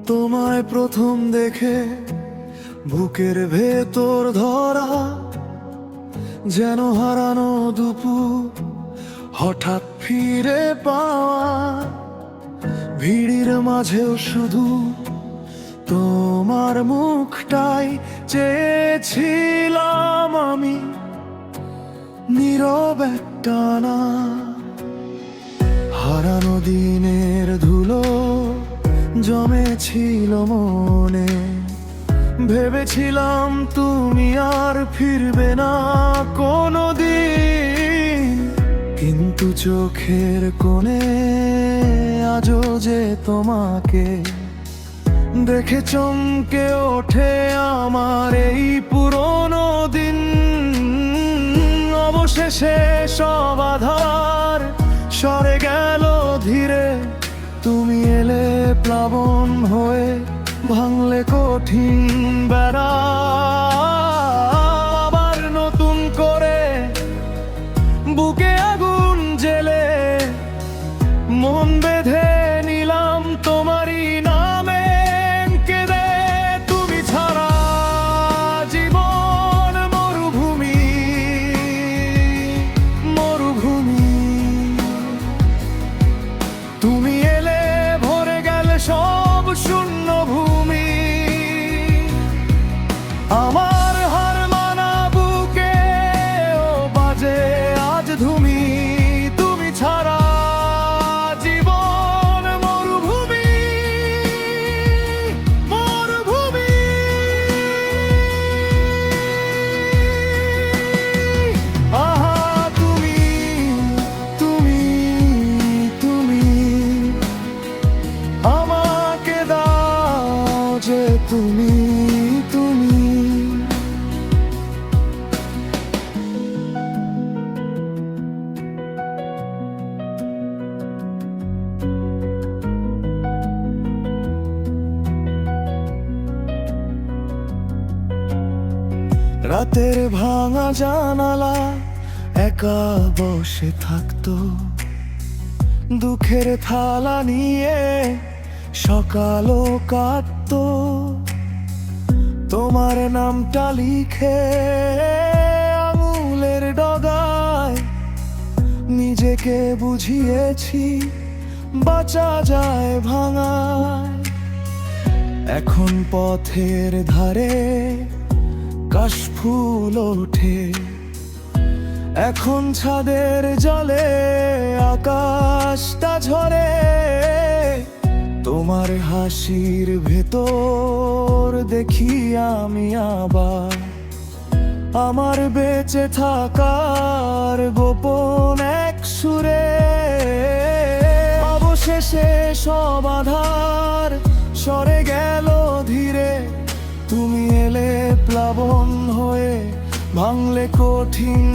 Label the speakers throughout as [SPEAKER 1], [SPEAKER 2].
[SPEAKER 1] তোমায় প্রথম দেখে বুকের ভেতর ধরা, যেন হারানো দুপুর হঠাৎ ফিরে পাওয়া। ভিড়ের মাঝেও শুধু তোমার মুখটাই চেয়েছিলাম আমি, নীরব একটা না। হারানো দিনের ধুলো জমেছিল মনে, ভেবেছিলাম তুমি আর ফিরবে না কোনোদিন। কিন্তু চোখের কোণে আজও যে তোমাকে দেখে চমকে ওঠে আমার এই পুরনো দিন। অবশেষে সব আধার সরে গেল ধীরে, তুমি এলে প্লাবন হয়ে, ভাঙলে কঠিন বেড়া। আবার নতুন করে বুকে আগুন জেলে মন বেঁধে নিলাম তোমারই নামে কেঁদে। তুমি ছাড়া জীবন মরুভূমি, মরুভূমি। তুমি এলে ভরে গেল সব শূন্য ভূমি। আমার হার মানা বুকে ও বাজে আজ ধুমি। তুমি ছাড়া জীবন মরুভূমি, মরুভূমি। আহা তুমি, তুমি, তুমি আমাকে দাও যে তুমি, তুমি। রাতের ভাঙা জানালা একা বসে থাকতো, দুঃখের থালা নিয়ে সকালও কাটতো। তোমার নামটা লিখে আঙুলের ডগায় নিজেকে বুঝিয়েছি বাঁচা যায় ভাঙায়। এখন পথের ধারে কাশফুল ওঠে, এখন ছাদের জলে আকাশটা ঝরে। তোমার হাসির ভেতর দেখি আমি আবার আমার বেঁচে থাকার গোপন এক সুরে। অবশেষে সব আধার সরে গেল ধীরে, তুমি এলে প্লাবন হয়ে, ভাঙলে কঠিন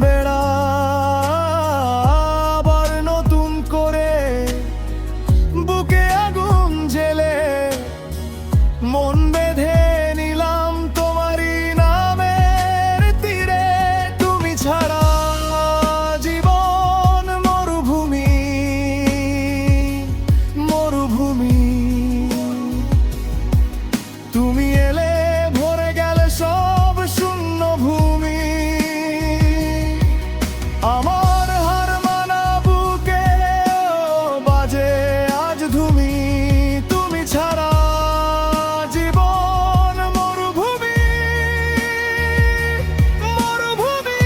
[SPEAKER 1] বেড়া। আবার নতুন করে বুকে আগুন জেলে মন বেঁধে নিলাম তোমারই নামের তীরে। তুমি ছাড়া জীবন মরুভূমি, মরুভূমি। তুমি এলে ভরে গেল সব শূন্য ভূমি। আমার হার মানা বুকে বাজে আজ ধুমি। তুমি ছাড়া জীবন মরুভূমি, মরুভূমি।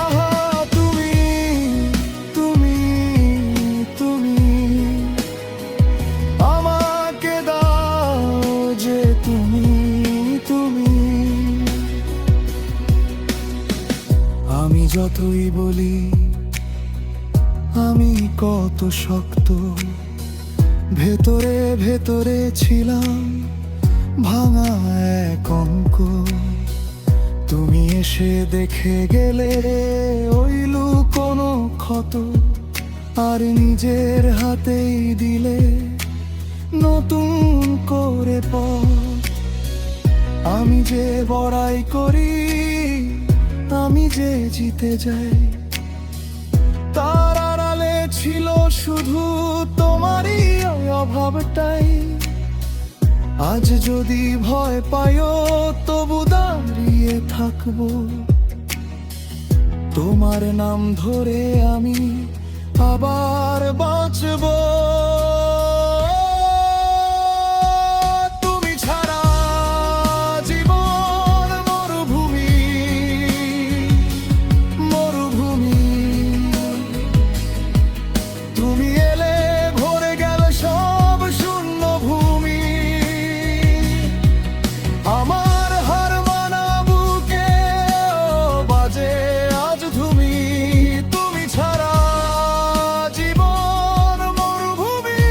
[SPEAKER 1] আহা তুমি, তুমি, তুমি আমাকে দাও যে তুমি, তুমি। আমি যতই বলি আমি কত শক্ত, ভেতরে ভেতরে ছিলাম ভাঙা এক অঙ্ক। তুমি এসে দেখে গেলে ওই লুকোনো ক্ষত, আর নিজের হাতেই দিলে নতুন করে পথ। আমি যে বড়াই করি, আমি যে জিতে যাই, তার আড়ালে ছিল শুধু তোমারই ওই অভাবটাই। আজ যদি ভয় পাইও তবু দাঁড়িয়ে থাকবো, তোমার নাম ধরে আমি আবার বাঁচবো। তুমি ছাড়া জীবন মরুভূমি, মরুভূমি। তুমি এলে ভরে গেল সব শূন্য ভূমি। আমার হার মানা বুকে বাজে আজ তুমি। তুমি ছাড়া জীবন মরুভূমি,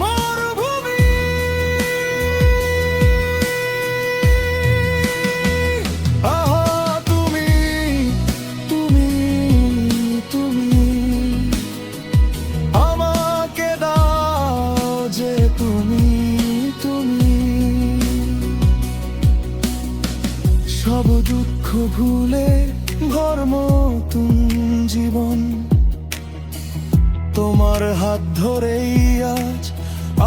[SPEAKER 1] মরুভূমি। আহা তুমি, তুমি, তুমি আমাকে দাও যে তুমি, তুমি। সব দুঃখ ভুলে ভর নতুন জীবন, তোমার হাত ধরেই আজ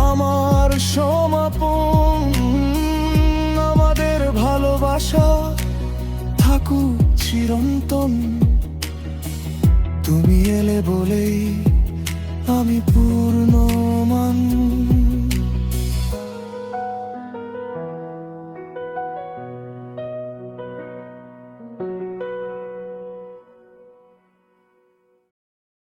[SPEAKER 1] আমার সমাপন। আমাদের ভালোবাসা থাকুক চিরন্তন, তুমি এলে বলেই আমি পূর্ণ